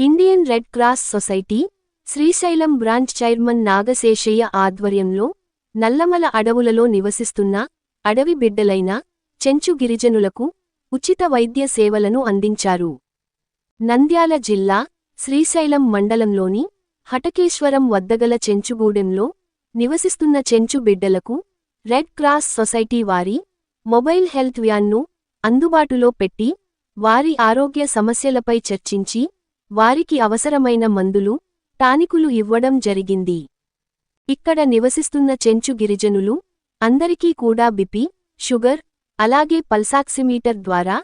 Indian Red Cross society Srisailam branch chairman Nagaseshaiah ఆధ్వర్యంలో నల్లమల అడవులలో నివసిస్తున్న అడవి బిడ్డలైన చెంచు గిరిజనులకు ఉచిత వైద్య సేవలను అందించారు. నంద్యాల జిల్లా శ్రీశైలం మండలంలోని హటకేశ్వరం వద్దగల చెంచుగూడెంలో నివసిస్తున్న చెంచు బిడ్డలకు రెడ్ క్రాస్ సొసైటీ వారి మొబైల్ హెల్త్ వ్యాన్ను అందుబాటులో పెట్టి వారి ఆరోగ్య సమస్యలపై చర్చించి వారికి అవసరమైన మందులు, టానికులు ఇవ్వడం జరిగింది. ఇక్కడ నివసిస్తున్న చెంచు గిరిజనులు అందరికీ కూడా బిపి, షుగర్, అలాగే పల్సాక్సిమీటర్ ద్వారా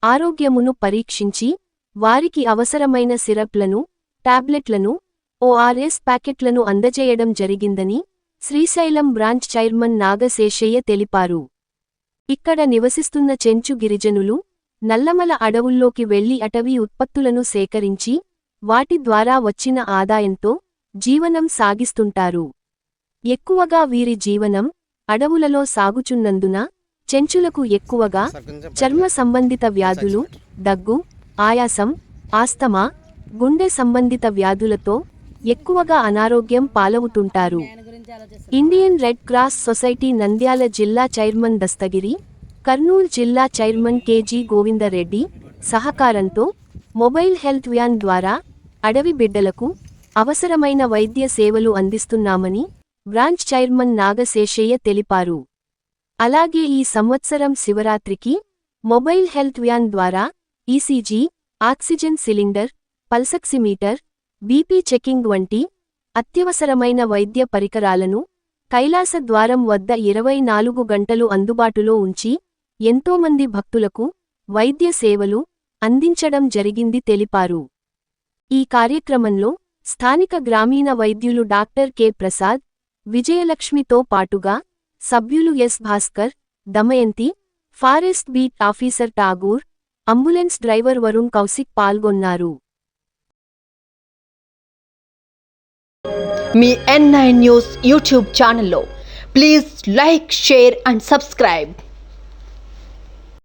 ఆరోగ్యమును పరీక్షించి వారికి అవసరమైన సిరప్లను, టాబ్లెట్లను, ఓఆర్ఎస్ ప్యాకెట్లను అందజేయడం జరిగిందని శ్రీశైలం బ్రాంచ్ చైర్మన్ నాగశేషయ్య తెలిపారు. ఇక్కడ నివసిస్తున్న చెంచు గిరిజనులు నల్లమల అడవుల్లోకి వెళ్లి అటవీ ఉత్పత్తులను సేకరించి వాటి ద్వారా వచ్చిన ఆదాయంతో జీవనం సాగిస్తుంటారు. ఎక్కువగా వీరి జీవనం అడవులలో సాగుచున్నందున చెంచులకు ఎక్కువగా చర్మ సంబంధిత వ్యాధులు, దగ్గు, ఆయాసం, ఆస్తమా, గుండె సంబంధిత వ్యాధులతో ఎక్కువగా అనారోగ్యం పాలవుతుంటారు. Indian Red Cross Society Nandyal జిల్లా చైర్మన్ దస్తగిరి, కర్నూలు జిల్లా చైర్మన్ కెజి గోవిందరెడ్డి సహకారంతో మొబైల్ హెల్త్ వ్యాన్ ద్వారా అడవి బిడ్డలకు అవసరమైన వైద్య సేవలు అందిస్తున్నామని బ్రాంచ్ చైర్మన్ నాగశేషయ్య తెలిపారు. అలాగే ఈ సంవత్సరం శివరాత్రికి మొబైల్ హెల్త్ వ్యాన్ ద్వారా ECG, oxygen cylinder, pulse oximeter, BP checking వంటి అత్యవసరమైన వైద్య పరికరాలను కైలాస ద్వారం వద్ద 24 గంటలు అందుబాటులో ఉంచి ఎంతోమంది భక్తులకు వైద్య సేవలు అందించడం జరిగింది తెలిపారు. ఈ కార్యక్రమంలో స్థానిక గ్రామీణ వైద్యులు డాక్టర్ కె ప్రసాద్, విజయలక్ష్మితో పాటుగా సభ్యులు S Bhaskar, Damayanti, forest beat officer Tagore, ambulance driver Varun Kaushik పాల్గొన్నారు. మీ N9 న్యూస్ యూట్యూబ్ ఛానల్లో please like, share and subscribe.